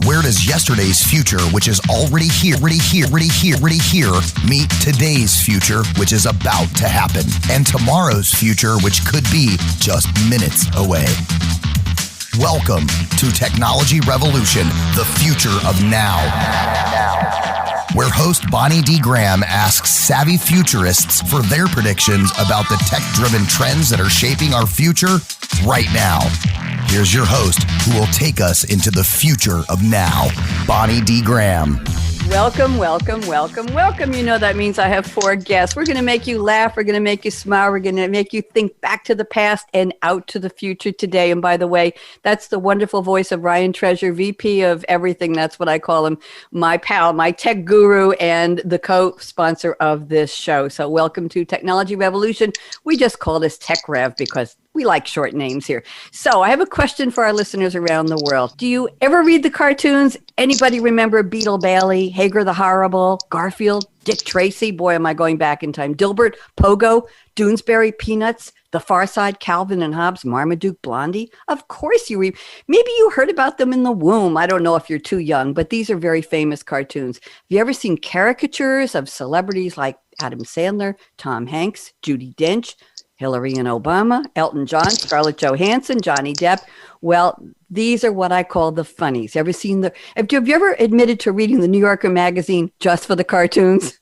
Where does yesterday's future, which is already here, meet today's future, which is about to happen, and tomorrow's future, which could be just minutes away? Welcome to Technology Revolution, the future of now. Where host Bonnie D. Graham asks savvy futurists for their predictions about the tech-driven trends that are shaping our future right now. Here's your host, who will take us into the future of now, Bonnie D. Graham. Welcome, welcome, welcome, welcome. You know that means I have 4 guests. We're going to make you laugh. We're going to make you smile. We're going to make you think back to the past and out to the future today. And by the way, that's the wonderful voice of Ryan Treasure, VP of everything. That's what I call him, my pal, my tech guru, and the co-sponsor of this show. So welcome to Technology Revolution. We just call this Tech Rev because we like short names here. So I have a question for our listeners around the world. Do you ever read the cartoons? Anybody remember Beetle Bailey, Hager the Horrible, Garfield, Dick Tracy? Boy, am I going back in time. Dilbert, Pogo, Doonesbury, Peanuts, The Far Side, Calvin and Hobbes, Marmaduke, Blondie? Of course you read. Maybe you heard about them in the womb. I don't know if you're too young, but these are very famous cartoons. Have you ever seen caricatures of celebrities like Adam Sandler, Tom Hanks, Judi Dench, Hillary and Obama, Elton John, Scarlett Johansson, Johnny Depp? Well, these are what I call the funnies. Have you ever admitted to reading the New Yorker magazine just for the cartoons?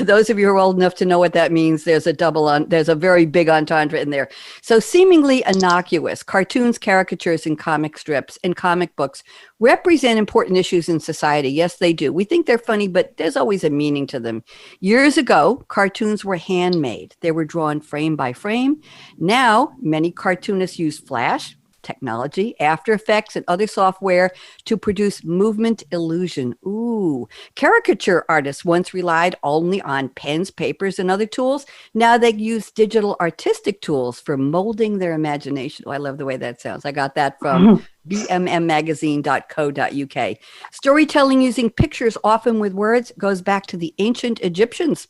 Those of you who are old enough to know what that means, there's a very big entendre in there. So seemingly innocuous cartoons, caricatures, and comic strips and comic books represent important issues in society. Yes, they do. We think they're funny, but there's always a meaning to them. Years ago, cartoons were handmade. They were drawn frame by frame. Now, many cartoonists use Flash technology, After Effects, and other software to produce movement illusion. Ooh. Caricature artists once relied only on pens, papers, and other tools. Now they use digital artistic tools for molding their imagination. Oh, I love the way that sounds. I got that from bmmmagazine.co.uk. Storytelling using pictures, often with words, goes back to the ancient Egyptians.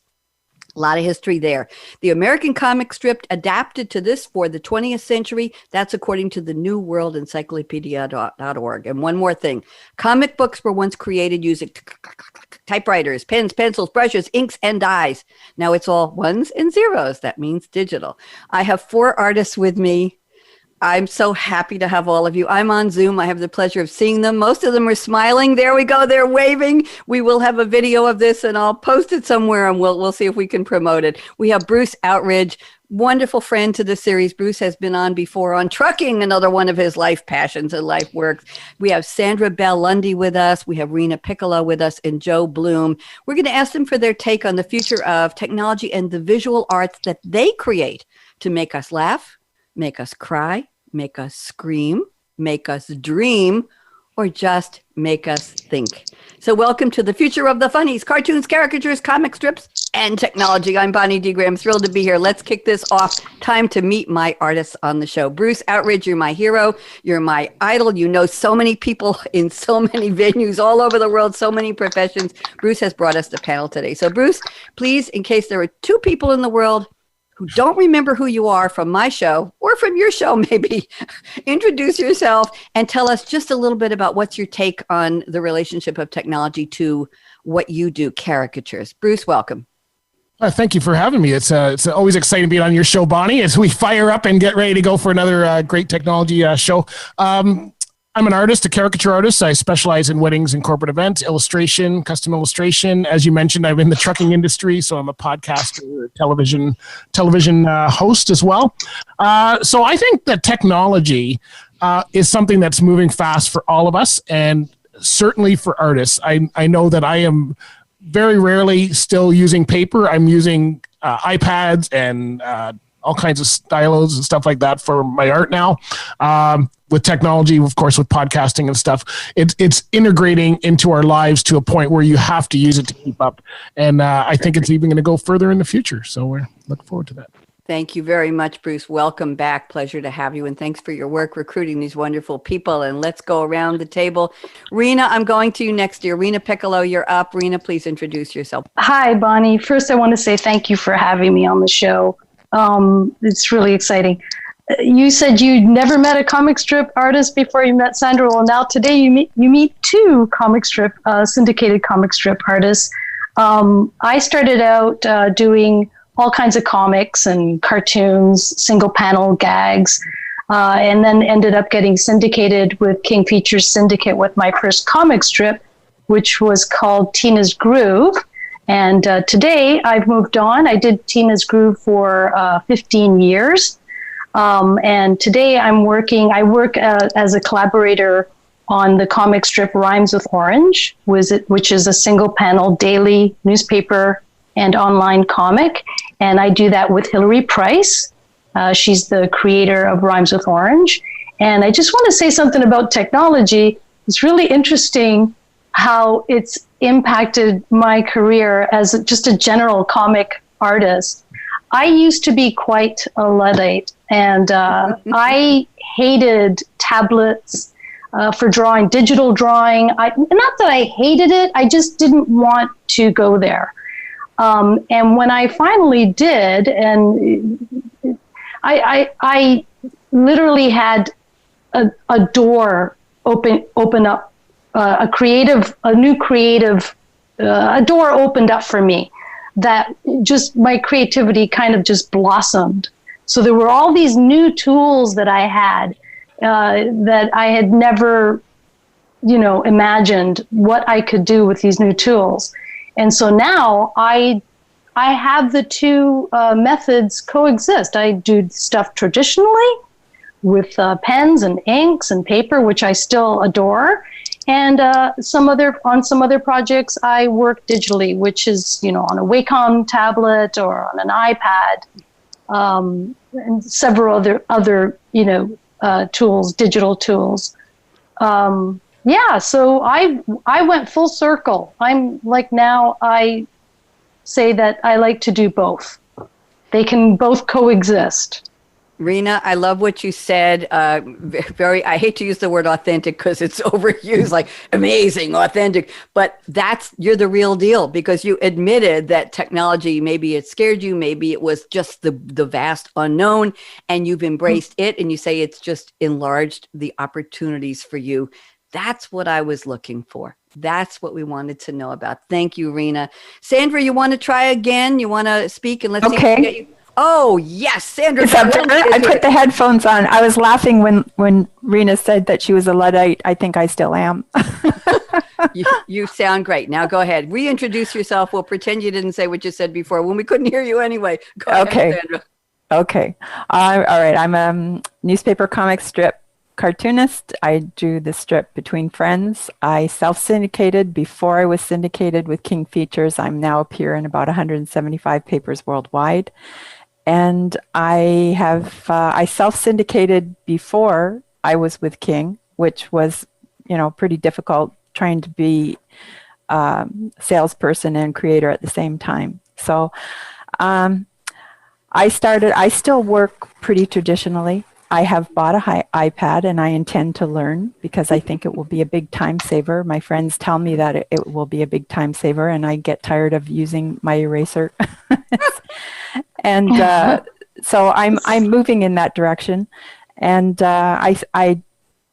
A lot of history there. The American comic strip adapted to this for the 20th century. That's according to the New World Encyclopedia.org. And one more thing. Comic books were once created using typewriters, pens, pencils, brushes, inks, and dyes. Now it's all ones and zeros. That means digital. I have 4 artists with me. I'm so happy to have all of you. I'm on Zoom. I have the pleasure of seeing them. Most of them are smiling. There we go. They're waving. We will have a video of this and I'll post it somewhere and we'll see if we can promote it. We have Bruce Outridge, wonderful friend to the series. Bruce has been on before on trucking, another one of his life passions and life works. We have Sandra Bell-Lundy with us. We have Rina Piccolo with us and Joe Bluhm. We're going to ask them for their take on the future of technology and the visual arts that they create to make us laugh, make us cry, make us scream, make us dream, or just make us think. So welcome to the future of the funnies, cartoons, caricatures, comic strips, and technology. I'm Bonnie D. Graham, thrilled to be here. Let's kick this off. Time to meet my artists on the show. Bruce Outridge, you're my hero. You're my idol. You know so many people in so many venues all over the world, so many professions. Bruce has brought us the panel today. So Bruce, please, in case there are 2 people in the world who don't remember who you are from my show or from your show, maybe, introduce yourself and tell us just a little bit about what's your take on the relationship of technology to what you do, caricatures. Bruce, welcome. Thank you for having me. It's always exciting being on your show, Bonnie, as we fire up and get ready to go for another great technology show. I'm an artist, a caricature artist. I specialize in weddings and corporate events, illustration, custom illustration. As you mentioned, I'm in the trucking industry, so I'm a podcaster, television host as well. So I think that technology is something that's moving fast for all of us, and certainly for artists. I know that I am very rarely still using paper. I'm using iPads and all kinds of stylos and stuff like that for my art now. With technology, of course, with podcasting and stuff, it's integrating into our lives to a point where you have to use it to keep up. And I think it's even going to go further in the future. So we're looking forward to that. Thank you very much, Bruce. Welcome back. Pleasure to have you. And thanks for your work recruiting these wonderful people. And let's go around the table. Rina, I'm going to you next year. Rina Piccolo, you're up. Rina, please introduce yourself. Hi, Bonnie. First, I want to say thank you for having me on the show. It's really exciting. you said you never met a comic strip artist before you met Sandra. Well, now today you meet two syndicated comic strip artists. I started out doing all kinds of comics and cartoons, single panel gags, and then ended up getting syndicated with King Features Syndicate with my first comic strip, which was called Tina's Groove. And today I've moved on. I did Tina's Groove for 15 years. And today I work as a collaborator on the comic strip Rhymes with Orange, which is a single panel daily newspaper and online comic. And I do that with Hilary Price. She's the creator of Rhymes with Orange. And I just want to say something about technology. It's really interesting how it's impacted my career as just a general comic artist. I used to be quite a Luddite, and I hated tablets for drawing, digital drawing. Not that I hated it, I just didn't want to go there. And when I finally did, and I literally had a door open up. A door opened up for me that just my creativity kind of just blossomed. So there were all these new tools that I had that I had never, imagined what I could do with these new tools. And so now I have the two methods coexist. I do stuff traditionally with pens and inks and paper, which I still adore. And on some other projects, I work digitally, which is, on a Wacom tablet or on an iPad, and several other tools, digital tools. So I went full circle. I'm like, now I say that I like to do both. They can both coexist. Reena, I love what you said. I hate to use the word authentic because it's overused, like amazing, authentic, but you're the real deal, because you admitted that technology, maybe it scared you, maybe it was just the vast unknown, and you've embraced it, and you say it's just enlarged the opportunities for you. That's what I was looking for. That's what we wanted to know about. Thank you, Reena. Sandra, you want to try again? You want to speak, and let's see if we can get you. Oh, yes, Sandra. I put the headphones on. I was laughing when Reena said that she was a Luddite. I think I still am. You sound great. Now go ahead. Reintroduce yourself. We'll pretend you didn't say what you said before when we couldn't hear you anyway. Go ahead, Sandra. Okay. All right. I'm a newspaper comic strip cartoonist. I do the strip Between Friends. I self-syndicated before I was syndicated with King Features. I'm now appear in about 175 papers worldwide. And I self-syndicated before I was with King, which was, pretty difficult trying to be salesperson and creator at the same time. So I still work pretty traditionally. I have bought an iPad, and I intend to learn because I think it will be a big time saver. My friends tell me that it will be a big time saver, and I get tired of using my eraser. And so I'm moving in that direction. And I,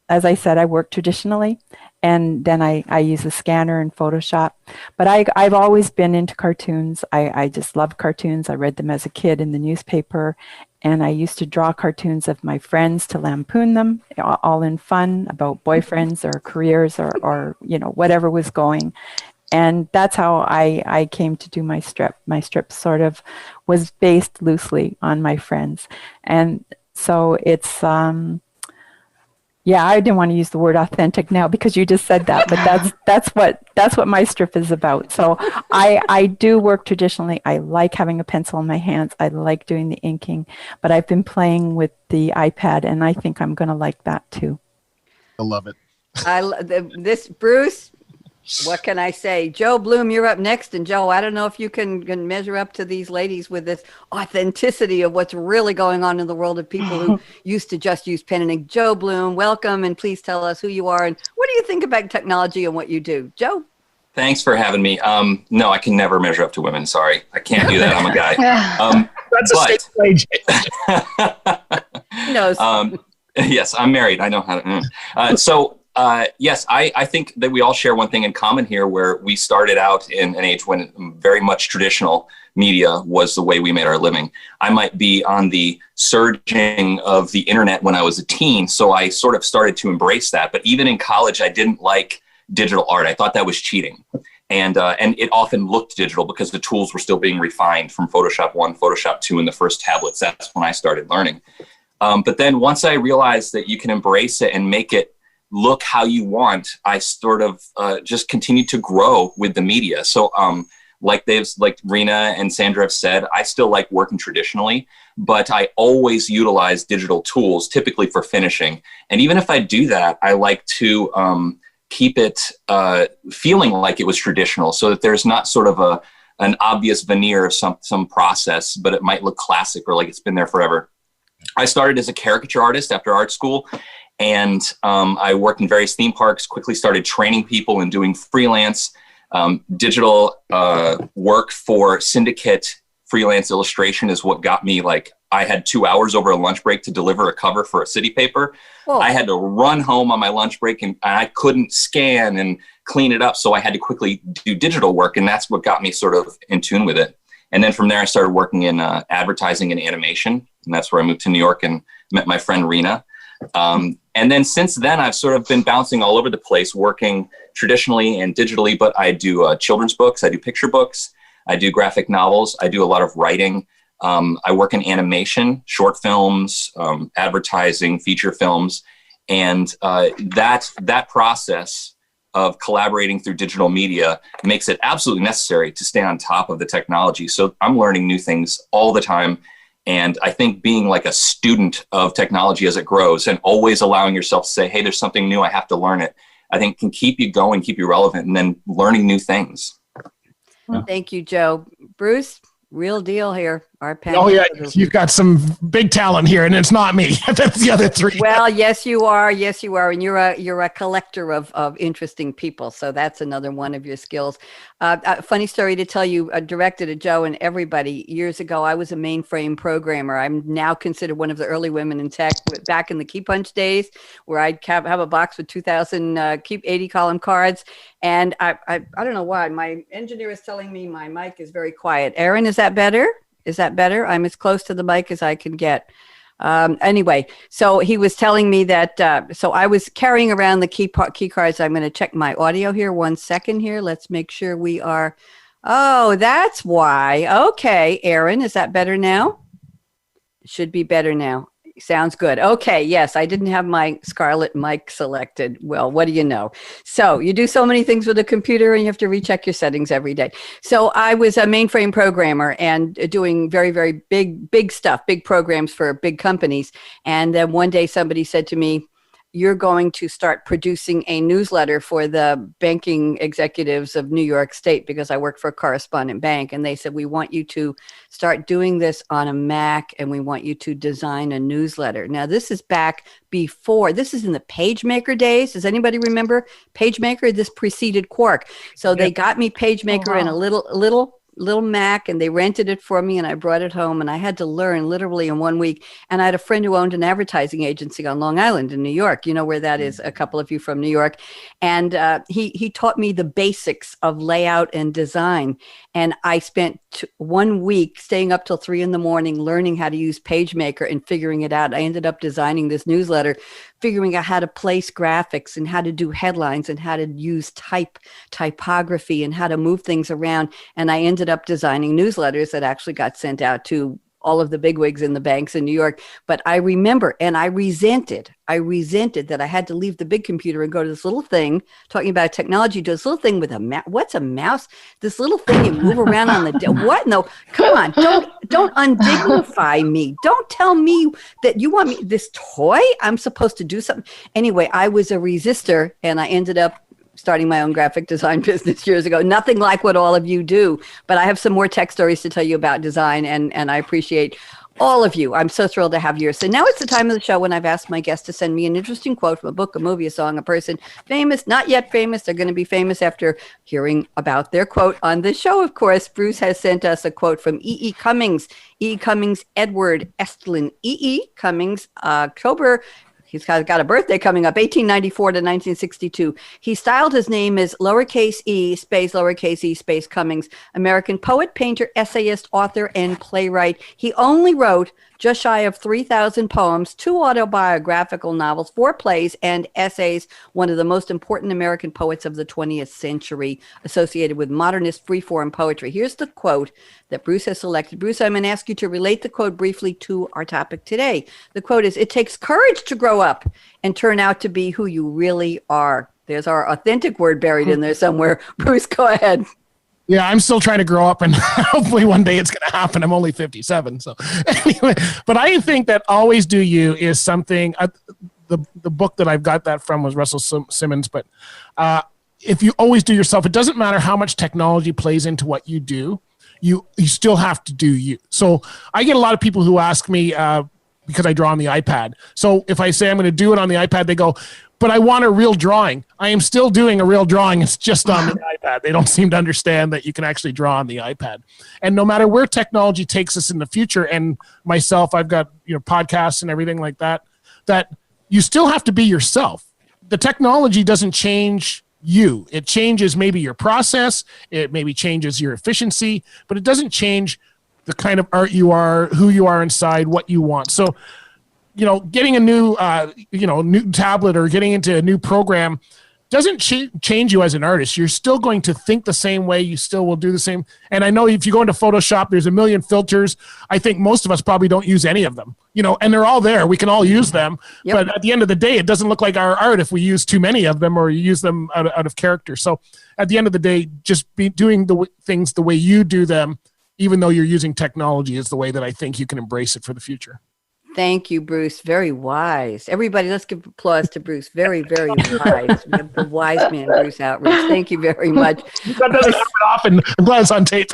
as I said, I work traditionally, and then I use a scanner and Photoshop. But I've always been into cartoons. I just love cartoons. I read them as a kid in the newspaper. And I used to draw cartoons of my friends to lampoon them, all in fun, about boyfriends or careers or whatever was going. And that's how I came to do my strip. My strip sort of was based loosely on my friends. And so it's, I didn't want to use the word authentic now because you just said that, but that's what my strip is about. So I do work traditionally. I like having a pencil in my hands. I like doing the inking, but I've been playing with the iPad, and I think I'm going to like that too. I love it. This Bruce. What can I say? Joe Bluhm, you're up next. And Joe, I don't know if you can measure up to these ladies with this authenticity of what's really going on in the world of people who used to just use pen and ink. Joe Bluhm, welcome. And please tell us who you are and what do you think about technology and what you do? Joe? Thanks for having me. No, I can never measure up to women. Sorry. I can't do that. I'm a guy. That's a state knows. Yes, I'm married. I know how to. Yes, I think that we all share one thing in common here, where we started out in an age when very much traditional media was the way we made our living. I might be on the surging of the internet when I was a teen, so I sort of started to embrace that. But even in college, I didn't like digital art. I thought that was cheating. And it often looked digital because the tools were still being refined from Photoshop 1, Photoshop 2, and the first tablets. That's when I started learning. But then once I realized that you can embrace it and make it look how you want, I sort of just continued to grow with the media. So like Rina and Sandra have said, I still like working traditionally, but I always utilize digital tools, typically for finishing. And even if I do that, I like to keep it feeling like it was traditional, so that there's not sort of an obvious veneer of some process, but it might look classic or like it's been there forever. I started as a caricature artist after art school, and I worked in various theme parks, quickly started training people and doing freelance digital work for syndicate freelance illustration is what got me, like, I had 2 hours over a lunch break to deliver a cover for a city paper. Whoa. I had to run home on my lunch break, and I couldn't scan and clean it up. So I had to quickly do digital work, and that's what got me sort of in tune with it. And then from there, I started working in advertising and animation. And that's where I moved to New York and met my friend Rina. And then since then, I've sort of been bouncing all over the place, working traditionally and digitally, but I do children's books, I do picture books, I do graphic novels, I do a lot of writing. I work in animation, short films, advertising, feature films. And that process of collaborating through digital media makes it absolutely necessary to stay on top of the technology. So I'm learning new things all the time. And I think being like a student of technology as it grows and always allowing yourself to say, hey, there's something new, I have to learn it, I think can keep you going, keep you relevant, and then learning new things. Thank you, Joe. Bruce, real deal here. Our Oh yeah, you've got some big talent here, and it's not me. That's the other three. Well, yes, you are. Yes, you are, and you're a collector of interesting people. So that's another one of your skills. A funny story to tell you, directed at Joe and everybody. Years ago, I was a mainframe programmer. I'm now considered one of the early women in tech. Back in the key punch days, where I'd have a box with 2,000 keep 80 column cards, and I don't know why my engineer is telling me my mic is very quiet. Aaron, is that better? Is that better? I'm as close to the mic as I can get. Anyway, so he was telling me that, so I was carrying around the key cards. I'm going to check my audio here. 1 second here. Let's make sure we are. Oh, that's why. Okay, Aaron, is that better now? It should be better now. Sounds good. Okay. Yes, I didn't have my Scarlett mic selected. Well, what do you know? So you do so many things with a computer and you have to recheck your settings every day. So I was a mainframe programmer and doing very, very big stuff, big programs for big companies. And then one day somebody said to me, you're going to start producing a newsletter for the banking executives of New York State, because I work for a correspondent bank. And they said, we want you to start doing this on a Mac, and we want you to design a newsletter. Now, this is back before, this is in the PageMaker days. Does anybody remember PageMaker? This preceded Quark. So they got me PageMaker in a little Mac, and they rented it for me, and I brought it home, and I had to learn literally in 1 week. And I had a friend who owned an advertising agency on Long Island in New York. You know where that is, a couple of you from New York. And he taught me the basics of layout and design. And I spent 1 week staying up till 3 a.m, learning how to use PageMaker and figuring it out. I ended up designing this newsletter, figuring out how to place graphics and how to do headlines and how to use typography and how to move things around. And I ended up designing newsletters that actually got sent out to all of the bigwigs in the banks in New York. But I remember, and I resented that I had to leave the big computer and go to this little thing, talking about technology, to this little thing with a mouse. What's a mouse? This little thing you move around on the what? No, come on, don't undignify me. Don't tell me that you want me, this toy, I'm supposed to do something. Anyway, I was a resistor, and I ended up starting my own graphic design business years ago. Nothing like what all of you do, but I have some more tech stories to tell you about design, and I appreciate All of you. I'm so thrilled to have you here. So now it's the time of the show when I've asked my guests to send me an interesting quote from a book, a movie, a song, a person, famous, not yet famous. They're going to be famous after hearing about their quote on this show. Of course, Bruce has sent us a quote from E.E. Cummings. E.E. Cummings, Edward Estlin. E.E. Cummings, October. He's got a birthday coming up, 1894 to 1962. He styled his name as lowercase e space Cummings, American poet, painter, essayist, author, and playwright. He only wrote just shy of 3,000 poems, 2 autobiographical novels, 4 plays, and essays, one of the most important American poets of the 20th century, associated with modernist freeform poetry. Here's the quote that Bruce has selected. Bruce, I'm going to ask you to relate the quote briefly to our topic today. The quote is, "It takes courage to grow up and turn out to be who you really are." There's our authentic word buried in there somewhere. Bruce, go ahead. Yeah, I'm still trying to grow up, and hopefully one day it's going to happen. I'm only 57, so anyway. But I think that "Always Do You" is something. The book that I've got that from was Russell Simmons. But if you always do yourself, it doesn't matter how much technology plays into what you do. You still have to do you. So I get a lot of people who ask me because I draw on the iPad. So if I say I'm going to do it on the iPad, they go, "But I want a real drawing." I am still doing a real drawing. It's just on the iPad. They don't seem to understand that you can actually draw on the iPad. And no matter where technology takes us in the future, and myself, I've got podcasts and everything like that, that you still have to be yourself. The technology doesn't change you. It changes maybe your process. It maybe changes your efficiency, but it doesn't change the kind of art you are, who you are inside, what you want. So, getting a new, new tablet or getting into a new program doesn't change you as an artist. You're still going to think the same way. You still will do the same. And I know if you go into Photoshop, there's a million filters. I think most of us probably don't use any of them, and they're all there. We can all use them. Yep. But at the end of the day, it doesn't look like our art if we use too many of them or you use them out of character. So at the end of the day, just be doing the things the way you do them, even though you're using technology, is the way that I think you can embrace it for the future. Thank you, Bruce. Very wise. Everybody, let's give applause to Bruce. Very, very wise. We have the wise man, Bruce Outridge. Thank you very much. That doesn't happen often. I'm glad it's on tape.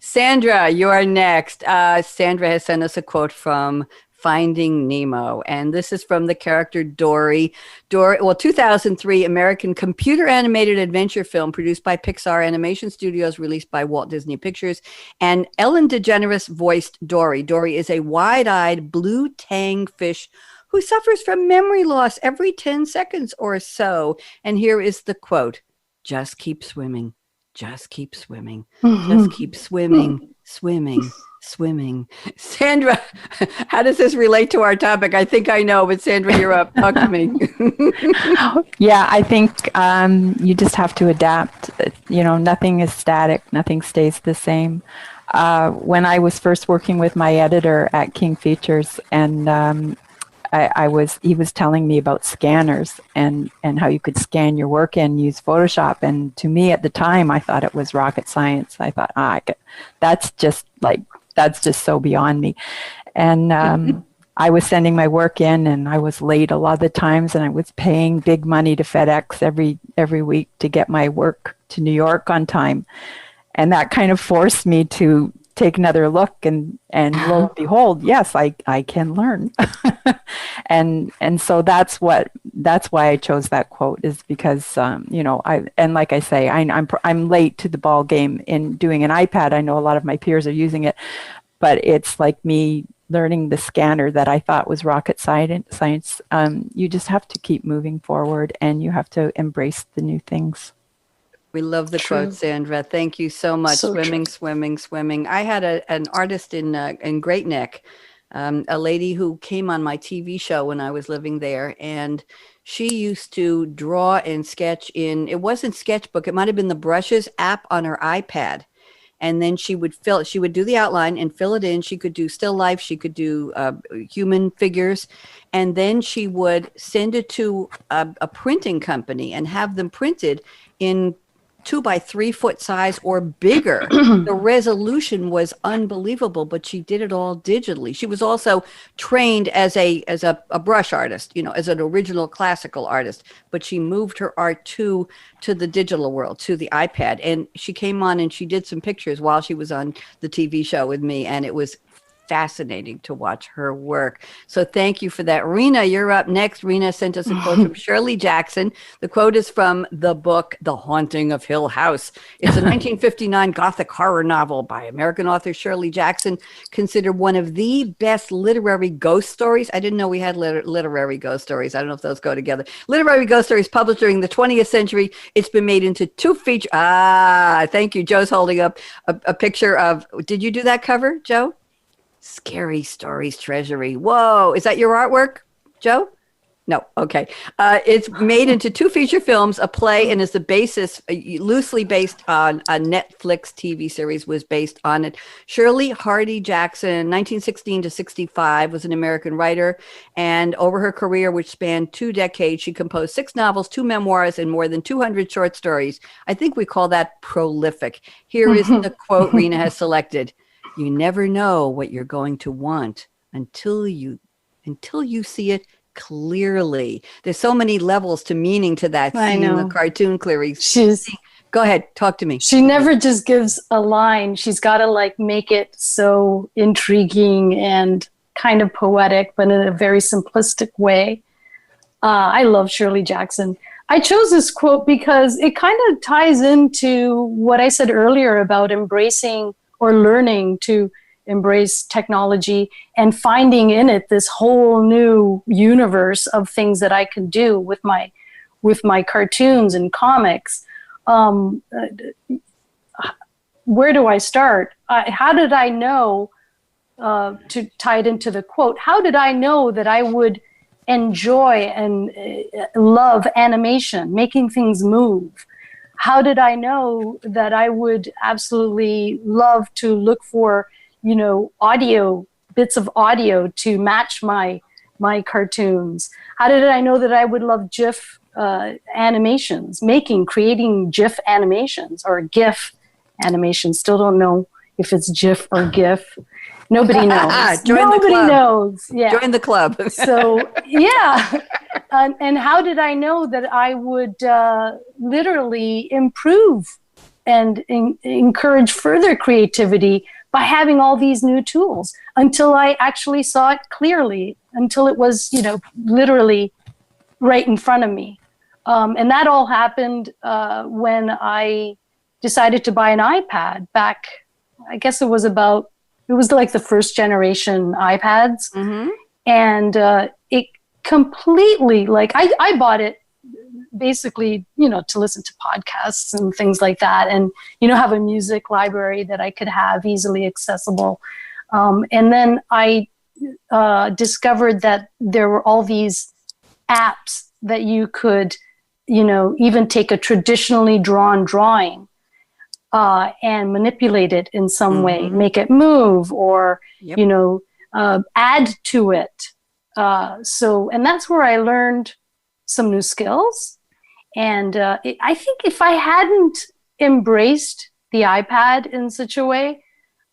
Sandra, you're next. Sandra has sent us a quote from Finding Nemo, and this is from the character Dory. 2003 American computer animated adventure film produced by Pixar Animation Studios, released by Walt Disney Pictures, and Ellen DeGeneres voiced Dory. Dory is a wide-eyed blue tang fish who suffers from memory loss every 10 seconds or so. And here is the quote: "Just keep swimming, just keep swimming, just keep swimming, swimming, swimming." Sandra, how does this relate to our topic? I think I know, but Sandra, you're up. Talk to me. Yeah, I think you just have to adapt. Nothing is static. Nothing stays the same. When I was first working with my editor at King Features, and he was telling me about scanners and how you could scan your work and use Photoshop. And to me at the time, I thought it was rocket science. I thought, that's just so beyond me. And I was sending my work in, and I was late a lot of the times, and I was paying big money to FedEx every week to get my work to New York on time. And that kind of forced me to take another look, and lo and behold, yes, I can learn. and so that's why I chose that quote, is because like I say, I'm late to the ball game in doing an iPad. I know a lot of my peers are using it, but it's like me learning the scanner that I thought was rocket science. You just have to keep moving forward, and you have to embrace the new things. We love the quote, Sandra. Thank you so much. So swimming, true. Swimming, swimming. I had an artist in Great Neck, a lady who came on my TV show when I was living there, and she used to draw and sketch it wasn't Sketchbook, it might have been the Brushes app on her iPad. And then she would do the outline and fill it in. She could do still life. She could do human figures. And then she would send it to a printing company and have them printed in 2 by 3 foot size or bigger. The resolution was unbelievable, but she did it all digitally. She was also trained as a brush artist, as an original classical artist, but she moved her art to the digital world, to the iPad. And she came on and she did some pictures while she was on the TV show with me, and it was fascinating to watch her work. So thank you for that. Rina, you're up next. Rina sent us a quote from Shirley Jackson. The quote is from the book, The Haunting of Hill House. It's a 1959 Gothic horror novel by American author Shirley Jackson, considered one of the best literary ghost stories. I didn't know we had literary ghost stories. I don't know if those go together. Literary ghost stories published during the 20th century. It's been made into 2 feature. Thank you. Joe's holding up a picture of, did you do that cover, Joe? Scary Stories Treasury. Whoa. Is that your artwork, Joe? No. Okay. It's made into 2 feature films, a play, and is the basis, loosely based on a Netflix TV series was based on it. Shirley Hardy Jackson, 1916 to 65, was an American writer. And over her career, which spanned 2 decades, she composed 6 novels, 2 memoirs, and more than 200 short stories. I think we call that prolific. Here is the quote Rina has selected. You never know what you're going to want until you see it clearly. There's so many levels to meaning to that. I know. The cartoon clearly. Go ahead, talk to me. She never just gives a line. She's got to like make it so intriguing and kind of poetic, but in a very simplistic way. I love Shirley Jackson. I chose this quote because it kind of ties into what I said earlier about embracing or learning to embrace technology and finding in it this whole new universe of things that I can do with my cartoons and comics. Where do I start? How did I know, to tie it into the quote, how did I know that I would enjoy and love animation, making things move? How did I know that I would absolutely love to look for, bits of audio to match my cartoons? How did I know that I would love GIF animations, creating GIF animations or GIF animations? Still don't know if it's GIF or GIF. Nobody knows. Nobody knows. Yeah. Join the club. So, yeah. And how did I know that I would literally improve and encourage further creativity by having all these new tools until I actually saw it clearly, until it was, literally right in front of me. And that all happened when I decided to buy an iPad back, I guess it was like the first generation iPads. Mm-hmm. And it completely, I bought it basically, to listen to podcasts and things like that, and, have a music library that I could have easily accessible. And then I discovered that there were all these apps that you could, even take a traditionally drawn drawing and manipulate it in some way, make it move or, add to it. And that's where I learned some new skills. And I think if I hadn't embraced the iPad in such a way,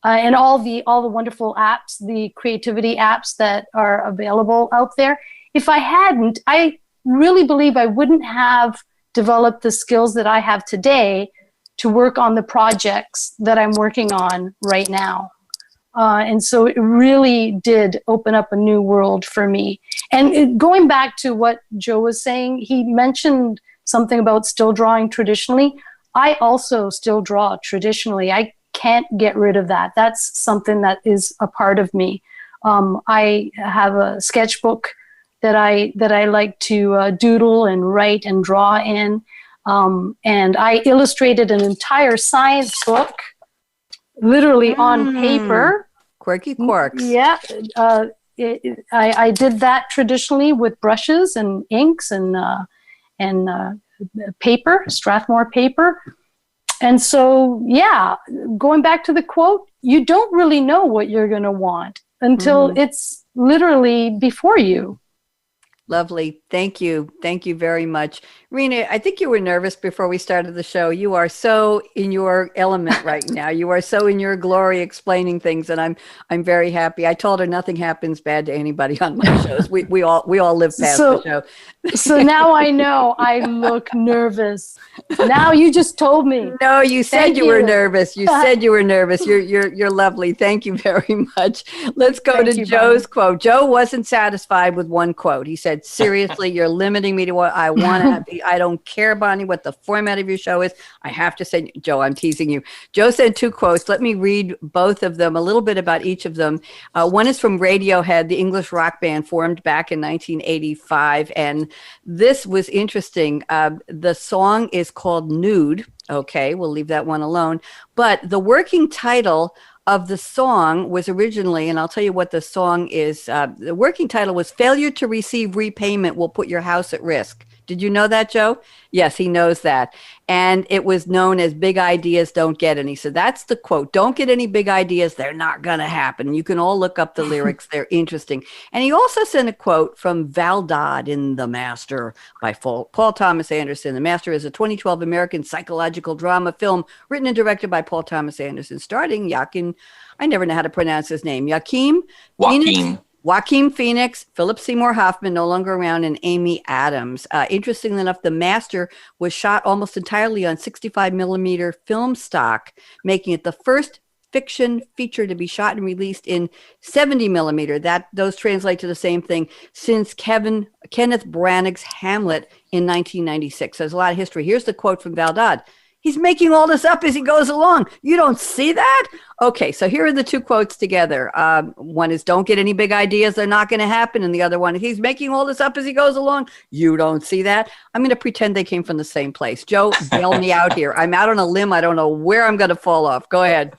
and all the wonderful apps, the creativity apps that are available out there, if I hadn't, I really believe I wouldn't have developed the skills that I have today to work on the projects that I'm working on right now. And so it really did open up a new world for me. And going back to what Joe was saying, he mentioned something about still drawing traditionally. I also still draw traditionally. I can't get rid of that. That's something that is a part of me. I have a sketchbook that I like to doodle and write and draw in. And I illustrated an entire science book, literally on paper. Quirky quirks. Yeah. I did that traditionally with brushes and inks and paper, Strathmore paper. And so, yeah, going back to the quote, you don't really know what you're going to want until it's literally before you. Lovely. Thank you. Thank you very much. Rina, I think you were nervous before we started the show. You are so in your element right now. You are so in your glory explaining things, and I'm very happy. I told her nothing happens bad to anybody on my shows. We all live past the show. So now I know I look nervous. Now you just told me. No, you said you were nervous. You said you were nervous. You're lovely. Thank you very much. Let's go to Joe's quote. Joe wasn't satisfied with one quote. He said, seriously, you're limiting me to what I want to be. I don't care, Bonnie, what the format of your show is. I have to say, Joe, I'm teasing you. Joe said 2 quotes. Let me read both of them, a little bit about each of them. One is from Radiohead, the English rock band formed back in 1985. And this was interesting. The song is called Nude. Okay, we'll leave that one alone. But the working title of the song was originally, and I'll tell you what the song is, the working title was Failure to Receive Repayment Will Put Your House at Risk. Did you know that, Joe? Yes, he knows that. And it was known as Big Ideas Don't Get Any. So that's the quote. Don't get any big ideas. They're not going to happen. You can all look up the lyrics. They're interesting. And he also sent a quote from Val Dodd in The Master by Paul Thomas Anderson. The Master is a 2012 American psychological drama film written and directed by Paul Thomas Anderson, starring I never know how to pronounce his name, Joaquin Phoenix, Philip Seymour Hoffman, no longer around, and Amy Adams. Interestingly enough, The Master was shot almost entirely on 65 millimeter film stock, making it the first fiction feature to be shot and released in 70 millimeter. Those translate to the same thing since Kenneth Branagh's Hamlet in 1996. There's a lot of history. Here's the quote from Val Dodd. He's making all this up as he goes along. You don't see that? Okay, so here are the 2 quotes together. One is, don't get any big ideas. They're not going to happen. And the other one, he's making all this up as he goes along. You don't see that? I'm going to pretend they came from the same place. Joe, bail me out here. I'm out on a limb. I don't know where I'm going to fall off. Go ahead.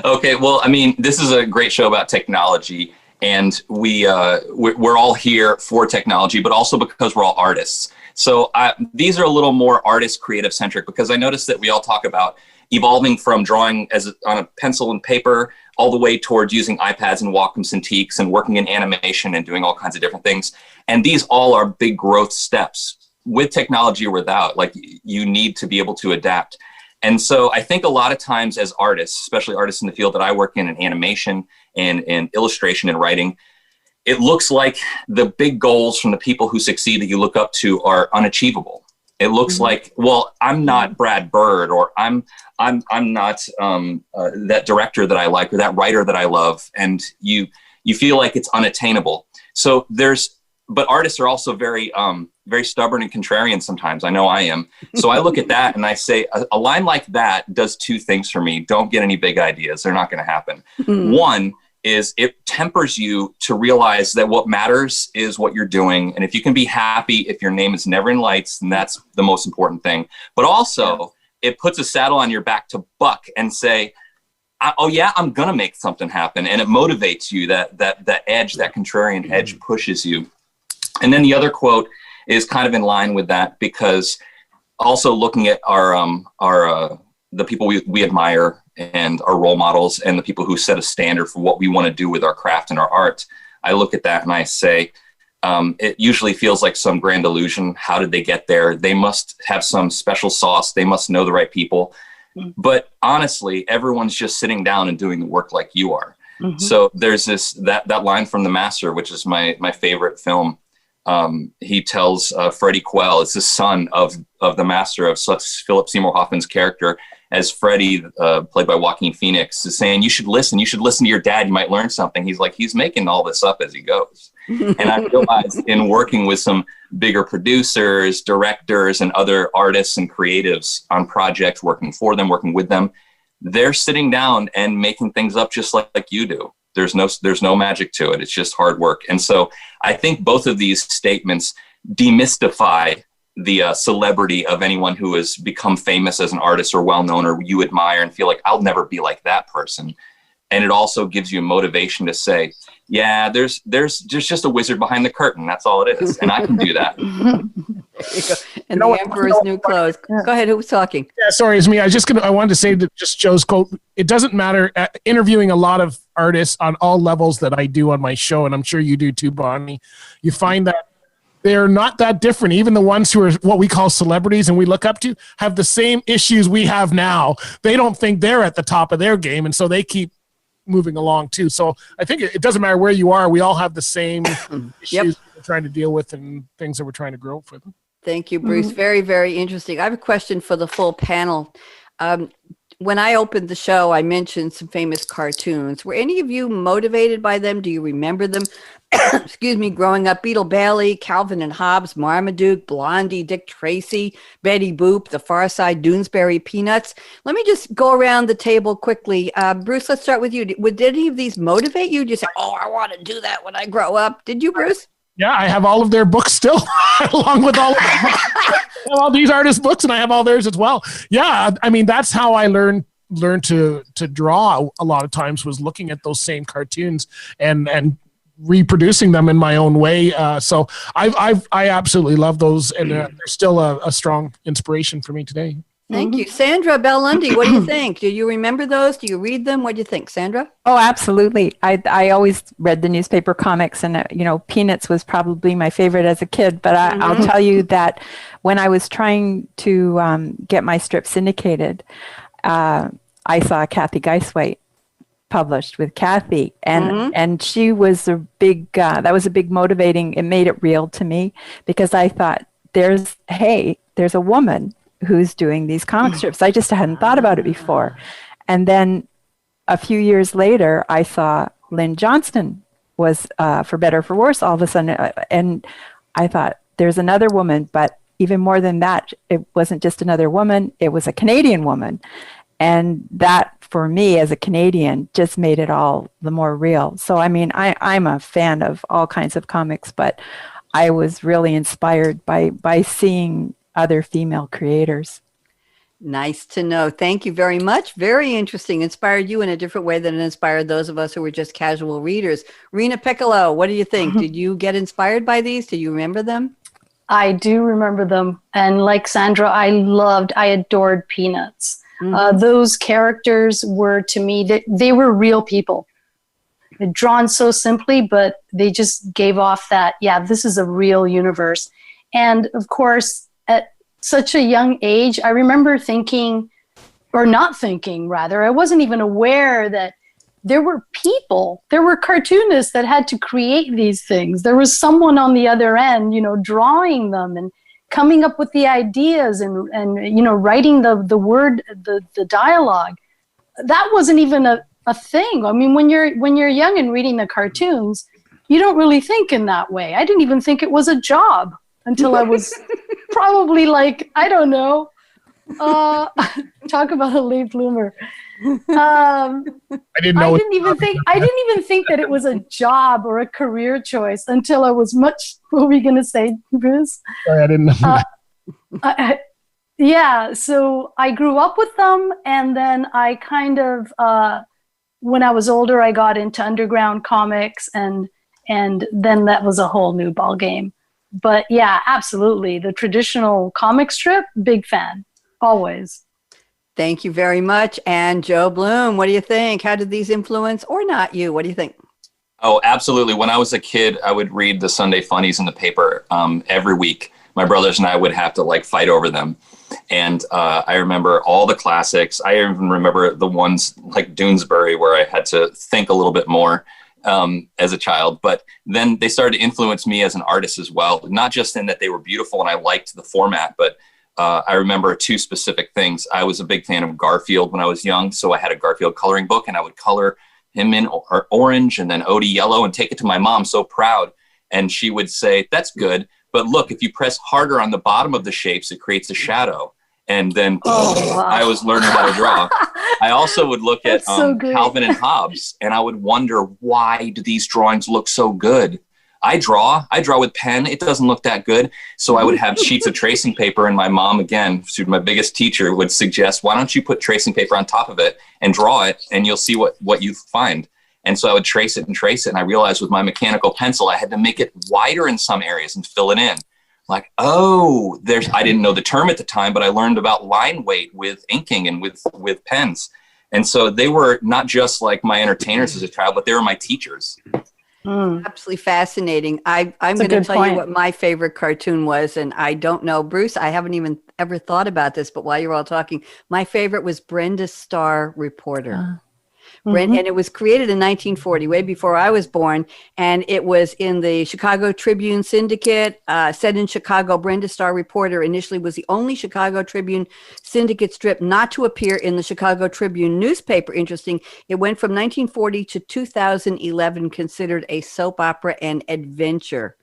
Okay, well, I mean, this is a great show about technology. And we're all here for technology, but also because we're all artists. So these are a little more artist creative centric, because I noticed that we all talk about evolving from drawing on a pencil and paper all the way towards using iPads and Wacom Cintiqs and working in animation and doing all kinds of different things. And these all are big growth steps with technology or without. Like, you need to be able to adapt. And so I think a lot of times as artists, especially artists in the field that I work in animation and illustration and writing, it looks like the big goals from the people who succeed that you look up to are unachievable. It looks like, well, I'm not Brad Bird, or I'm not that director that I like, or that writer that I love, and you feel like it's unattainable. So but artists are also very very stubborn and contrarian sometimes. I know I am. So I look at that and I say, a line like that does 2 things for me. Don't get any big ideas. They're not going to happen. One is it tempers you to realize that what matters is what you're doing. And if you can be happy, if your name is never in lights, then that's the most important thing. But also it puts a saddle on your back to buck and say, oh yeah, I'm going to make something happen. And it motivates you. That edge, that contrarian edge pushes you. And then the other quote is kind of in line with that, because also looking at the people we admire and our role models and the people who set a standard for what we want to do with our craft and our art, I look at that and I say, it usually feels like some grand illusion. How did they get there? They must have some special sauce. They must know the right people. But honestly, everyone's just sitting down and doing the work like you are. So there's that line from The Master, which is my favorite film. He tells Freddie Quell, it's the son of the Master, of Philip Seymour Hoffman's character, as Freddie, played by Joaquin Phoenix, is saying, you should listen to your dad, you might learn something. He's like, he's making all this up as he goes. And I realized in working with some bigger producers, directors, and other artists and creatives on projects, working for them, working with them, they're sitting down and making things up just like you do. There's no magic to it. It's just hard work. And so I think both of these statements demystify the celebrity of anyone who has become famous as an artist or well-known, or you admire and feel like, I'll never be like that person. And it also gives you motivation to say, yeah, there's just a wizard behind the curtain. That's all it is. And I can do that. And the Emperor's New Clothes. Go ahead. Who was talking? Yeah, sorry, it's me. I wanted to say that just Joe's quote. It doesn't matter. Interviewing a lot of artists on all levels that I do on my show, and I'm sure you do too, Bonnie. You find that they're not that different. Even the ones who are what we call celebrities and we look up to have the same issues we have now. They don't think they're at the top of their game, and so they keep moving along too. So I think it doesn't matter where you are. We all have the same issues we're trying to deal with and things that we're trying to grow with. Thank you, Bruce. Very, very interesting. I have a question for the full panel. When I opened the show, I mentioned some famous cartoons. Were any of you motivated by them? Do you remember them? Excuse me, growing up, Beetle Bailey, Calvin and Hobbes, Marmaduke, Blondie, Dick Tracy, Betty Boop, The Far Side, Doonesbury Peanuts. Let me just go around the table quickly. Bruce, let's start with you. Did any of these motivate you? Did you say, oh, I want to do that when I grow up? Did you, Bruce? Yeah, I have all of their books still, along with all of them. All these artists' books, and I have all theirs as well. Yeah, I mean, that's how I learned to draw a lot of times, was looking at those same cartoons and reproducing them in my own way. So I absolutely love those, and they're still a strong inspiration for me today. Thank you. Sandra Bell-Lundy, what do you think? Do you remember those? Do you read them? What do you think, Sandra? Oh, absolutely. I always read the newspaper comics, and, Peanuts was probably my favorite as a kid. But I'll tell you that when I was trying to get my strip syndicated, I saw Kathy Geiswhite published with Kathy, and she was that was a big motivating. It made it real to me, because I thought, there's a woman who's doing these comic strips. I just hadn't thought about it before. And then a few years later, I saw Lynn Johnston was For Better or For Worse all of a sudden. And I thought, there's another woman, but even more than that, it wasn't just another woman, it was a Canadian woman. And that, for me as a Canadian, just made it all the more real. So, I mean, I'm a fan of all kinds of comics, but I was really inspired by seeing other female creators. Nice to know. Thank you very much. Very interesting. Inspired you in a different way than it inspired those of us who were just casual readers. Rina Piccolo, what do you think? Did you get inspired by these? Do you remember them? I do remember them. And like Sandra, I adored Peanuts. Those characters were, to me, they were real people. Drawn so simply, but they just gave off that, this is a real universe. And of course, at such a young age, I remember thinking, or not thinking rather, I wasn't even aware that there were people, there were cartoonists that had to create these things. There was someone on the other end, drawing them and coming up with the ideas and writing the word, the dialogue. That wasn't even a thing. I mean, when you're young and reading the cartoons, you don't really think in that way. I didn't even think it was a job until I was probably like, I don't know, talk about a late bloomer. I didn't even think that it was a job or a career choice until I was much. What were we going to say, Bruce? Sorry, I didn't know. So I grew up with them, and then I kind of, when I was older, I got into underground comics, and then that was a whole new ball game. But yeah, absolutely. The traditional comic strip, big fan, always. Thank you very much. And Joe Bluhm, what do you think? How did these influence, or not you? What do you think? Oh, absolutely. When I was a kid, I would read the Sunday Funnies in the paper every week. My brothers and I would have to fight over them. And I remember all the classics. I even remember the ones like Doonesbury, where I had to think a little bit more as a child. But then they started to influence me as an artist as well, not just in that they were beautiful and I liked the format, but I remember two specific things. I was a big fan of Garfield when I was young, so I had a Garfield coloring book, and I would color him in orange and then Odie yellow and take it to my mom, so proud. And she would say, "That's good, but look, if you press harder on the bottom of the shapes, it creates a shadow." And then I was learning how to draw. I also would look at Calvin and Hobbes, and I would wonder, why do these drawings look so good? I draw with pen. It doesn't look that good. So I would have sheets of tracing paper, and my mom, again, my biggest teacher, would suggest, why don't you put tracing paper on top of it and draw it, and you'll see what you find. And so I would trace it. And I realized with my mechanical pencil, I had to make it wider in some areas and fill it in. I didn't know the term at the time, but I learned about line weight with inking and with pens. And so they were not just like my entertainers as a child, but they were my teachers. Absolutely fascinating. I'm going to tell you what my favorite cartoon was, and I don't know, Bruce, I haven't even ever thought about this, but while you're all talking, my favorite was Brenda Starr Reporter. And it was created in 1940, way before I was born. And it was in the Chicago Tribune Syndicate, set in Chicago. Brenda Starr Reporter initially was the only Chicago Tribune Syndicate strip not to appear in the Chicago Tribune newspaper. Interesting. It went from 1940 to 2011, considered a soap opera and adventure.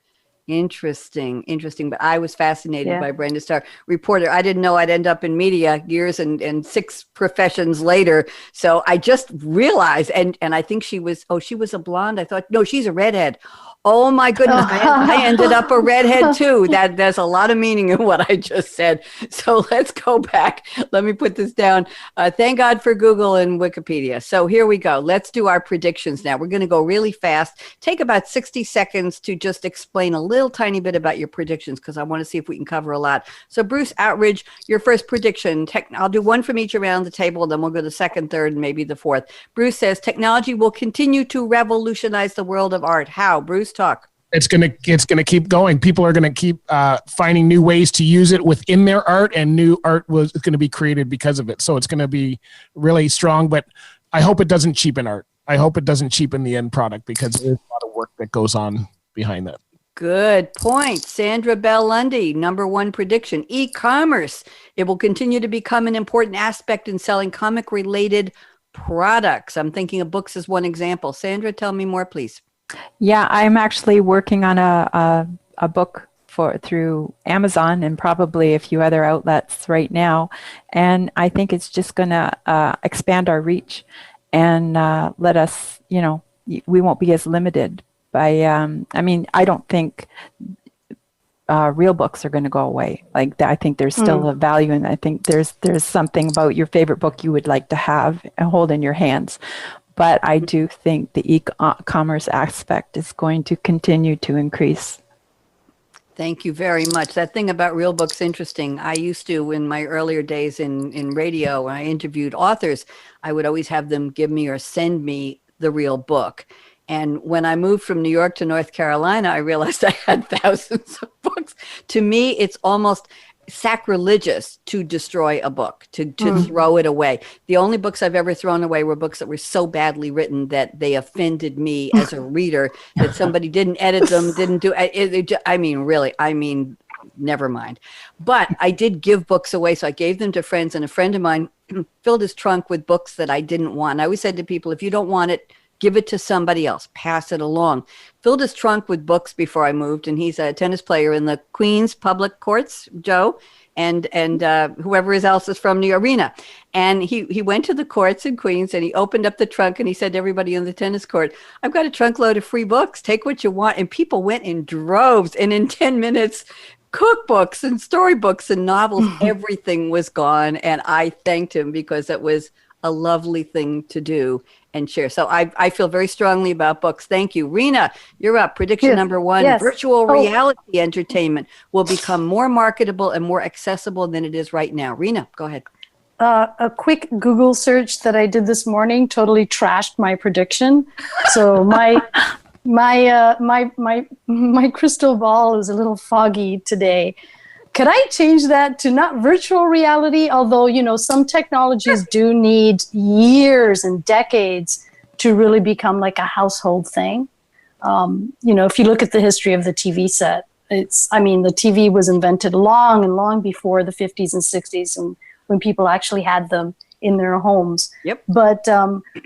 Interesting. But I was fascinated by Brenda Starr Reporter. I didn't know I'd end up in media years and 6 professions later. So I just realized, and I think she was a blonde. I thought, no, she's a redhead. Oh my goodness. I ended up a redhead too. There's a lot of meaning in what I just said. So let's go back. Let me put this down. Thank God for Google and Wikipedia. So here we go. Let's do our predictions now. We're going to go really fast. Take about 60 seconds to just explain a little tiny bit about your predictions, because I want to see if we can cover a lot. So Bruce Outridge, your first prediction. I'll do one from each around the table, then we'll go to second, third, and maybe the fourth. Bruce says technology will continue to revolutionize the world of art. How? Bruce, talk. It's gonna keep going. People are gonna keep finding new ways to use it within their art, and new art was going to be created because of it. So it's going to be really strong. But I hope it doesn't cheapen art. I hope it doesn't cheapen the end product, because there's a lot of work that goes on behind that. Good point. Sandra Bell-Lundy, number one prediction. E-commerce. It will continue to become an important aspect in selling comic-related products. I'm thinking of books as one example. Sandra, tell me more, please. Yeah, I'm actually working on a book through Amazon and probably a few other outlets right now, and I think it's just going to expand our reach and let us, we won't be as limited by. I don't think real books are going to go away. Like I think there's still a value, and I think there's something about your favorite book you would like to have and hold in your hands. But I do think the e-commerce aspect is going to continue to increase. Thank you very much. That thing about real books, interesting. I used to, in my earlier days in radio, when I interviewed authors, I would always have them give me or send me the real book. And when I moved from New York to North Carolina, I realized I had thousands of books. To me, it's almost sacrilegious to destroy a book, to throw it away. The only books I've ever thrown away were books that were so badly written that they offended me as a reader, that somebody didn't edit them, didn't do it. Never mind. But I did give books away. So I gave them to friends, and a friend of mine filled his trunk with books that I didn't want. I always said to people, if you don't want it, give it to somebody else, pass it along. Filled his trunk with books before I moved, and he's a tennis player in the Queens public courts, Joe, and whoever else is from the arena. And he went to the courts in Queens, and he opened up the trunk, and he said to everybody on the tennis court, I've got a trunk load of free books, take what you want. And people went in droves, and in 10 minutes, cookbooks and storybooks and novels, everything was gone. And I thanked him, because it was a lovely thing to do and share. So I feel very strongly about books. Thank you. Rina, you're up. Prediction number one. Yes. Virtual reality entertainment will become more marketable and more accessible than it is right now. Rina, go ahead. A quick Google search that I did this morning totally trashed my prediction. So my crystal ball is a little foggy today. Could I change that to not virtual reality? Although, some technologies do need years and decades to really become like a household thing. If you look at the history of the TV set, the TV was invented long and long before the 50s and 60s, and when people actually had them in their homes. Yep. But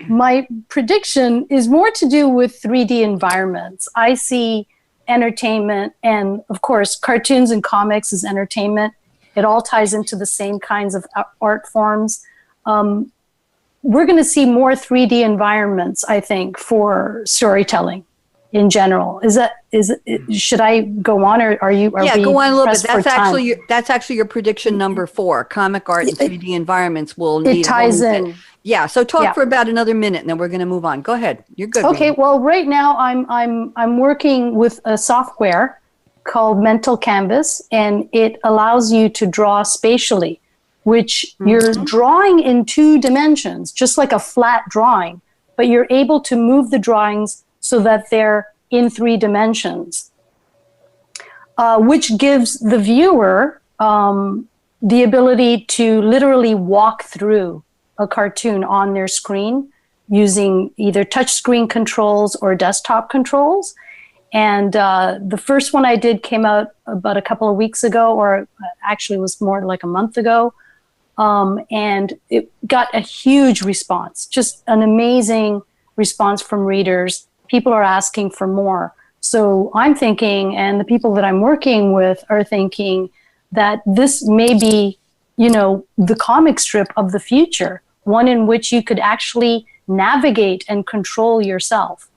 my prediction is more to do with 3D environments. I see entertainment, and of course cartoons and comics is entertainment. It all ties into the same kinds of art forms. We're going to see more 3D environments, I think, for storytelling in general. Should I go on, or are we go on a little bit. That's actually your prediction number 4. Comic art and 3D environments will need. It ties in. Yeah. So talk for about another minute, and then we're going to move on. Go ahead. You're good. Okay. Rina. Well, right now I'm working with a software called Mental Canvas, and it allows you to draw spatially, which you're drawing in 2 dimensions, just like a flat drawing, but you're able to move the drawings so that they're in 3 dimensions, which gives the viewer the ability to literally walk through a cartoon on their screen using either touch screen controls or desktop controls. And the first one I did came out about a couple of weeks ago, or actually was more like a month ago. And it got a huge response, just an amazing response from readers. People are asking for more. So I'm thinking, and the people that I'm working with are thinking, that this may be, the comic strip of the future, one in which you could actually navigate and control yourself.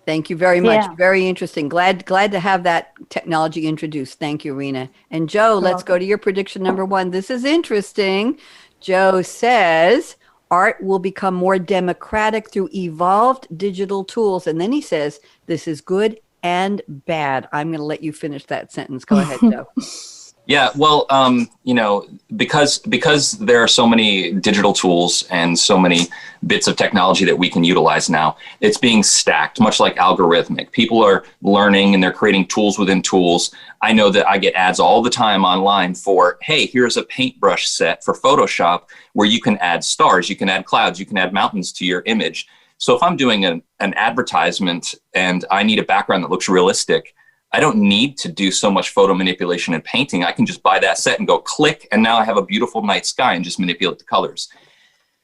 Thank you very much. Yeah. Very interesting. Glad to have that technology introduced. Thank you, Rina. And Joe, let's go to your prediction number 1. This is interesting. Joe says art will become more democratic through evolved digital tools. And then he says, this is good and bad. I'm going to let you finish that sentence. Go ahead, Joe. Yeah, well, because there are so many digital tools and so many bits of technology that we can utilize now, it's being stacked, much like algorithmic. People are learning and they're creating tools within tools. I know that I get ads all the time online for, hey, here's a paintbrush set for Photoshop where you can add stars, you can add clouds, you can add mountains to your image. So if I'm doing an advertisement and I need a background that looks realistic, I don't need to do so much photo manipulation and painting. I can just buy that set and go click, and now I have a beautiful night sky and just manipulate the colors.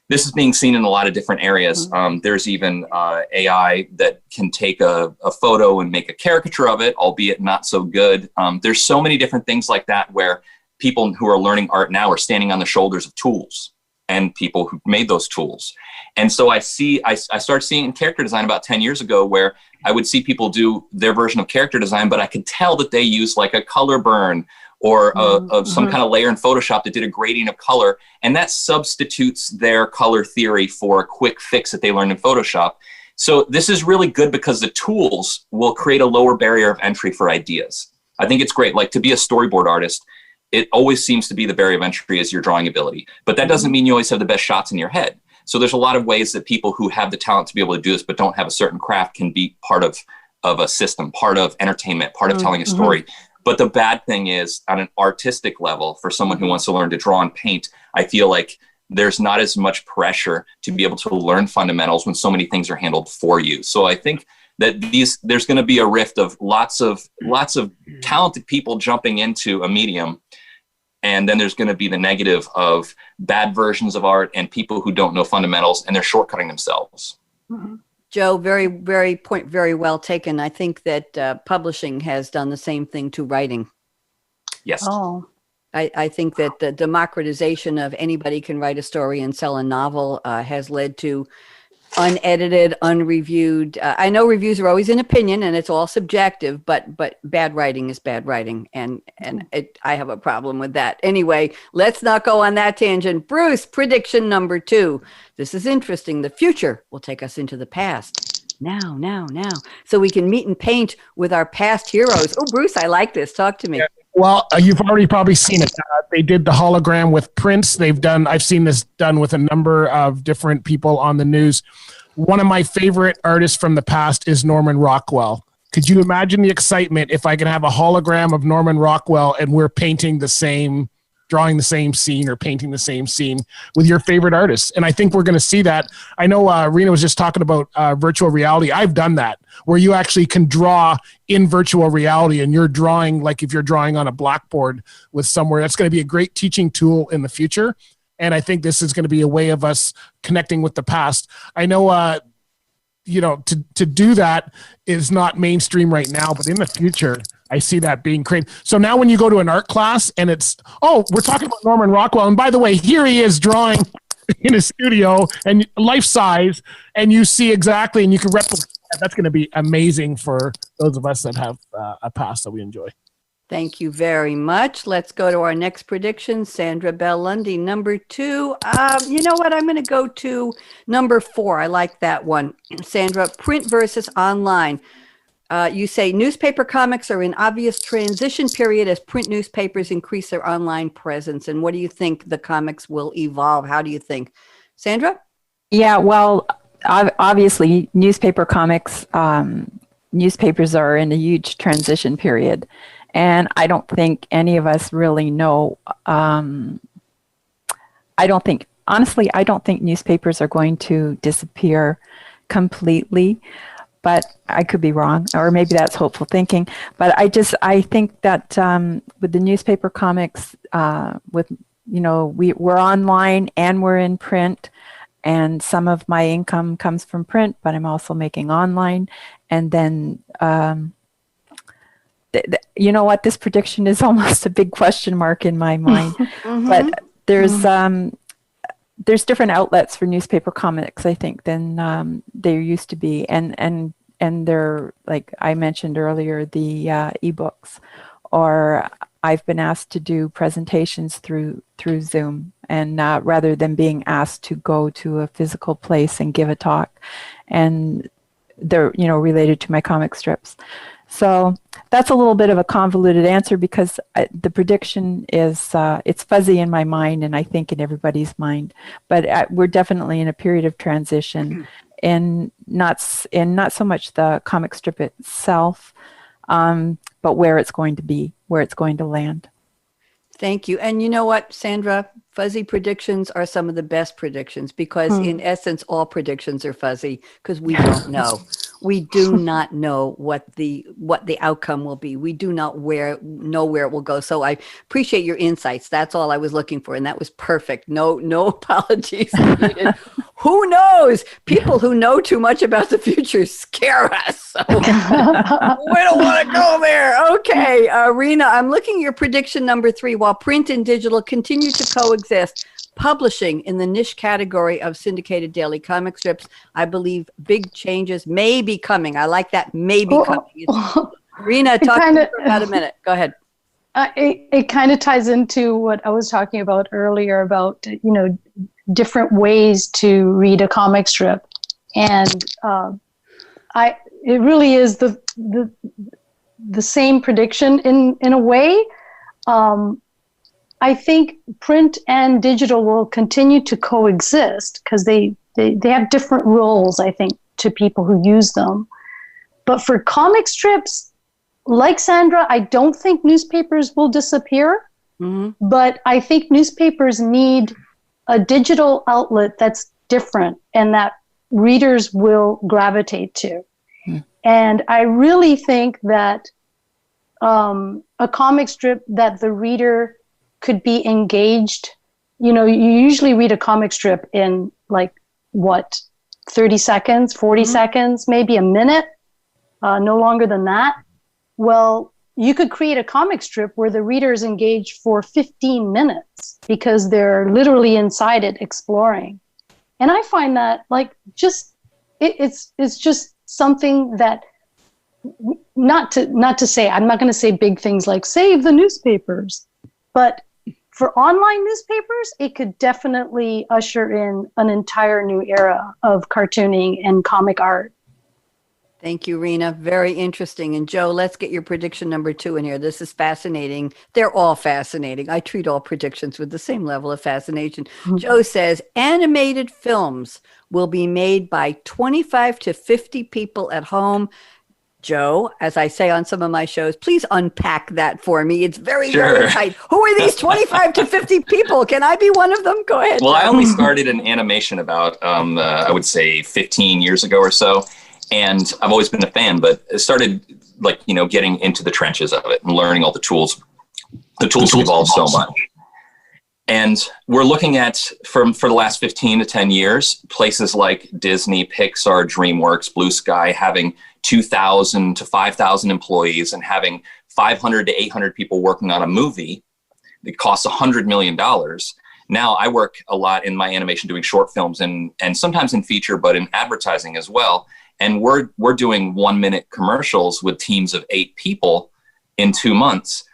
This is being seen in a lot of different areas. There's even AI that can take a photo and make a caricature of it, albeit not so good. There's so many different things like that where people who are learning art now are standing on the shoulders of tools and people who made those tools. And so I started seeing in character design about 10 years ago where I would see people do their version of character design, but I could tell that they use like a color burn or some kind of layer in Photoshop that did a grading of color. And that substitutes their color theory for a quick fix that they learned in Photoshop. So this is really good because the tools will create a lower barrier of entry for ideas. I think it's great. Like to be a storyboard artist, it always seems to be the barrier of entry is your drawing ability. But that doesn't mean you always have the best shots in your head. So there's a lot of ways that people who have the talent to be able to do this but don't have a certain craft can be part of a system, part of entertainment, part of telling a story. But the bad thing is on an artistic level, for someone who wants to learn to draw and paint, I feel like there's not as much pressure to be able to learn fundamentals when so many things are handled for you. So I think that there's going to be a rift of lots of talented people jumping into a medium. And then there's going to be the negative of bad versions of art and people who don't know fundamentals and they're shortcutting themselves. Joe, very well taken. I think that publishing has done the same thing to writing. Yes. Oh. I think that the democratization of anybody can write a story and sell a novel has led to unedited, unreviewed. I know reviews are always an opinion and it's all subjective, but bad writing is bad writing. And I have a problem with that. Anyway, let's not go on that tangent. Bruce, prediction number 2. This is interesting. The future will take us into the past. Now. So we can meet and paint with our past heroes. Oh, Bruce, I like this. Talk to me. Yeah. Well, you've already probably seen it. They did the hologram with Prince. I've seen this done with a number of different people on the news. One of my favorite artists from the past is Norman Rockwell. Could you imagine the excitement if I could have a hologram of Norman Rockwell and we're painting the same, drawing the same scene or painting the same scene with your favorite artists? And I think we're going to see that. I know Rina was just talking about virtual reality. I've done that where you actually can draw in virtual reality and you're drawing like if you're drawing on a blackboard with somewhere. That's going to be a great teaching tool in the future. And I think this is going to be a way of us connecting with the past. I know, to do that is not mainstream right now, but in the future, I see that being created. So now when you go to an art class and we're talking about Norman Rockwell. And by the way, here he is drawing in a studio and life size, and you see exactly, and you can replicate that. That's going to be amazing for those of us that have a past that we enjoy. Thank you very much. Let's go to our next prediction. Sandra Bell-Lundy, number 2. You know what? I'm going to go to number 4. I like that one. Sandra, print versus online. You say newspaper comics are in obvious transition period as print newspapers increase their online presence. And what do you think the comics will evolve? How do you think? Sandra? Yeah, well, obviously newspaper comics, newspapers are in a huge transition period. And I don't think any of us really know. Honestly, I don't think newspapers are going to disappear completely, but I could be wrong, or maybe that's hopeful thinking. But I think that with the newspaper comics, we're online and we're in print, and some of my income comes from print, but I'm also making online. And then, you know what, this prediction is almost a big question mark in my mind. But there's different outlets for newspaper comics, I think, than there used to be, and they're, like I mentioned earlier, the ebooks, or I've been asked to do presentations through Zoom, and rather than being asked to go to a physical place and give a talk, and they're related to my comic strips. So that's a little bit of a convoluted answer, because the prediction is it's fuzzy in my mind, and I think in everybody's mind. But we're definitely in a period of transition, and not so much the comic strip itself, but where it's going to be, where it's going to land. Thank you. And you know what, Sandra? Fuzzy predictions are some of the best predictions, because in essence, all predictions are fuzzy, because we don't know. We do not know what the outcome will be. We do not know where it will go. So I appreciate your insights. That's all I was looking for, and that was perfect. No apologies needed. Who knows? People who know too much about the future scare us. So we don't want to go there. Okay, Rina, I'm looking at your prediction number 3. While print and digital continue to coexist, publishing in the niche category of syndicated daily comic strips, I believe big changes may be coming. I like that, may be coming. Rina, talk to me for about a minute. Go ahead. It kind of ties into what I was talking about earlier about, different ways to read a comic strip. And it really is the same prediction in a way. I think print and digital will continue to coexist, because they have different roles, I think, to people who use them. But for comic strips, like Sandra, I don't think newspapers will disappear, but I think newspapers need a digital outlet that's different and that readers will gravitate to. And I really think that a comic strip that the reader could be engaged, you usually read a comic strip in 30 seconds, 40 seconds, maybe a minute, no longer than that. Well, you could create a comic strip where the reader is engaged for 15 minutes because they're literally inside it exploring. And I find that it's just something that, not to say, I'm not going to say big things like save the newspapers, but for online newspapers, it could definitely usher in an entire new era of cartooning and comic art. Thank you, Rina. Very interesting. And Joe, let's get your prediction number 2 in here. This is fascinating. They're all fascinating. I treat all predictions with the same level of fascination. Joe says animated films will be made by 25 to 50 people at home. Joe, as I say on some of my shows, please unpack that for me. It's very, very tight. Who are these 25 to 50 people? Can I be one of them? Go ahead. Well, I only started in animation about, I would say 15 years ago or so. And I've always been a fan, but it started getting into the trenches of it and learning all the tools. The tools evolved so much. And we're looking at, for the last 15 to 10 years, places like Disney, Pixar, DreamWorks, Blue Sky having 2,000 to 5,000 employees and having 500 to 800 people working on a movie that costs $100 million. Now I work a lot in my animation doing short films and sometimes in feature, but in advertising as well. And we're doing 1-minute commercials with teams of 8 people in 2 months.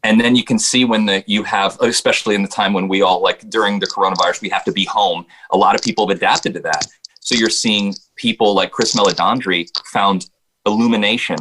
And then you can see when you have, especially in the time when we all, during the coronavirus, we have to be home. A lot of people have adapted to that. So you're seeing people like Chris Meledandri found Illumination,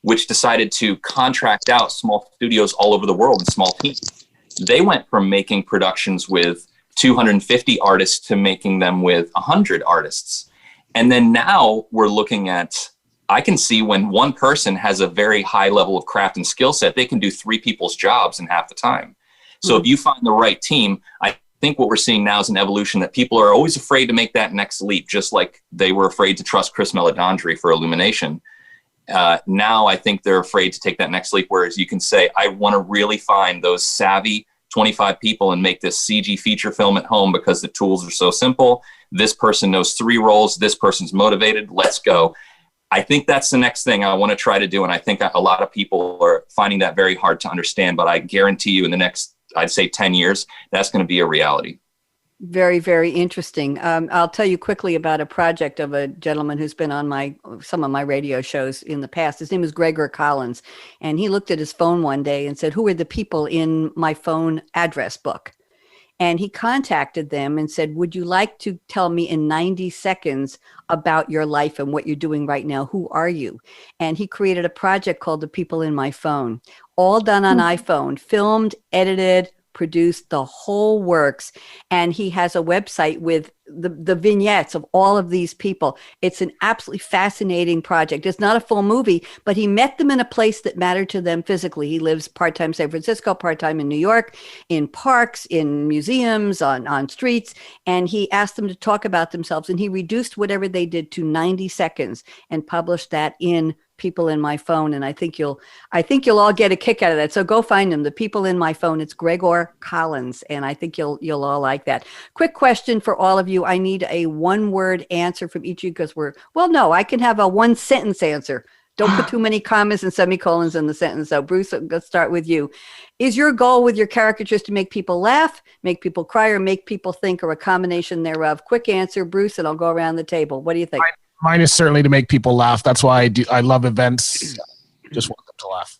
which decided to contract out small studios all over the world and small teams. They went from making productions with 250 artists to making them with 100 artists. And then now we're looking at, I can see when one person has a very high level of craft and skill set, they can do 3 people's jobs in half the time. So if you find the right team, I think what we're seeing now is an evolution that people are always afraid to make that next leap, just like they were afraid to trust Chris Meledandri for illumination. Now I think they're afraid to take that next leap, whereas you can say, I want to really find those savvy 25 people and make this CG feature film at home because the tools are so simple. This person knows 3 roles. This person's motivated. Let's go. I think that's the next thing I want to try to do. And I think a lot of people are finding that very hard to understand, but I guarantee you in the next, I'd say 10 years, that's going to be a reality. Very, very interesting. I'll tell you quickly about a project of a gentleman who's been on some of my radio shows in the past. His name is Gregor Collins, and he looked at his phone one day and said, who are the people in my phone address book? And he contacted them and said, would you like to tell me in 90 seconds about your life and what you're doing right now? Who are you? And he created a project called The People in My Phone, all done on iPhone, filmed, edited, produced, the whole works. And he has a website with the vignettes of all of these people. It's an absolutely fascinating project. It's not a full movie, but he met them in a place that mattered to them physically. He lives part-time in San Francisco, part-time in New York, in parks, in museums, on streets. And he asked them to talk about themselves. And he reduced whatever they did to 90 seconds and published that in People in My Phone. And I think you'll all get a kick out of that. So go find them. The People in My Phone. It's Gregor Collins. And I think you'll all like that. Quick question for all of you. I need a 1-word answer from each of you because I can have a 1-sentence answer. Don't put too many commas and semicolons in the sentence. So Bruce, let's start with you. Is your goal with your caricatures to make people laugh, make people cry, or make people think, or a combination thereof? Quick answer, Bruce, and I'll go around the table. What do you think? Mine is certainly to make people laugh. That's why I love events. Just want them to laugh.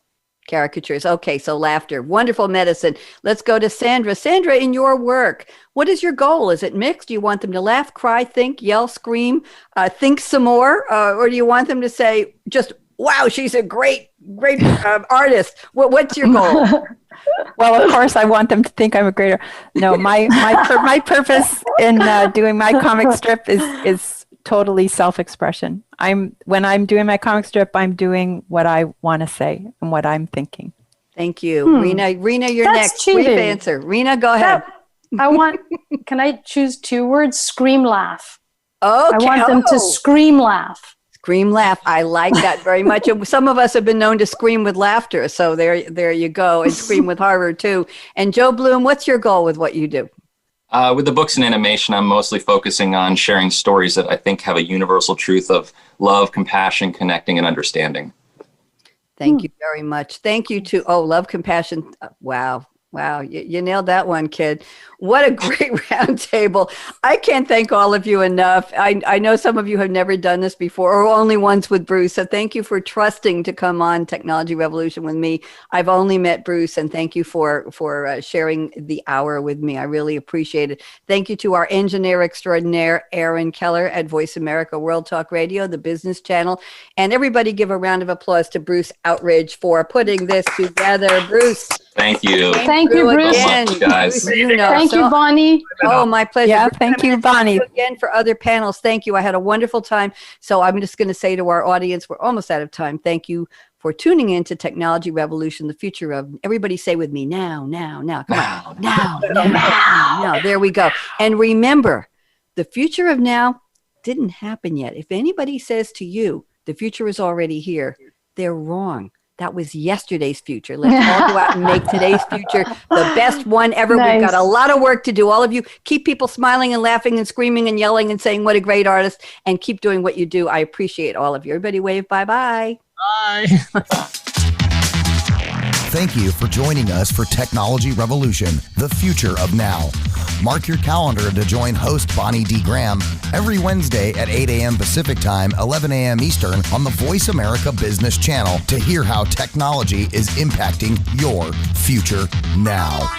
Caricatures. Okay, so laughter. Wonderful medicine. Let's go to Sandra. Sandra, in your work, what is your goal? Is it mixed? Do you want them to laugh, cry, think, yell, scream, think some more? Or do you want them to say, just, wow, she's a great artist? What's your goal? Well, of course, I want them to think I'm a great. No, my purpose in doing my comic strip is totally self-expression. When I'm doing my comic strip, I'm doing what I want to say and what I'm thinking. Thank you. Rina, you're That's next. cheating. Brief answer. Rina, go ahead. Can I choose 2 words? Scream, laugh. Okay. I want them to scream, laugh. Scream, laugh. I like that very much. Some of us have been known to scream with laughter. So there you go. And scream with horror too. And Joe Bluhm, what's your goal with what you do? With the books and animation, I'm mostly focusing on sharing stories that I think have a universal truth of love, compassion, connecting, and understanding. Thank you very much. Thank you to, love, compassion. Wow. You nailed that one, kid. What a great round table. I can't thank all of you enough. I know some of you have never done this before or only once with Bruce. So thank you for trusting to come on Technology Revolution with me. I've only met Bruce, and thank you for sharing the hour with me. I really appreciate it. Thank you to our engineer extraordinaire, Aaron Keller at Voice America World Talk Radio, the business channel. And everybody give a round of applause to Bruce Outridge for putting this together. Bruce. Thank you. Thank you, Bruce. So much, guys. Thank you, Bonnie. Oh, my pleasure. Yeah, thank you, Bonnie. Again, for other panels, thank you. I had a wonderful time. So I'm just going to say to our audience, we're almost out of time. Thank you for tuning in to Technology Revolution, the future of, everybody say with me, now. Come on. Now. There we go. And remember, the future of now didn't happen yet. If anybody says to you, the future is already here, they're wrong. That was yesterday's future. Let's all go out and make today's future the best one ever. Nice. We've got a lot of work to do. All of you, keep people smiling and laughing and screaming and yelling and saying, what a great artist, and keep doing what you do. I appreciate all of you. Everybody wave bye-bye. Bye. Thank you for joining us for Technology Revolution, the future of now. Mark your calendar to join host Bonnie D. Graham every Wednesday at 8 a.m. Pacific Time, 11 a.m. Eastern on the Voice America Business Channel to hear how technology is impacting your future now.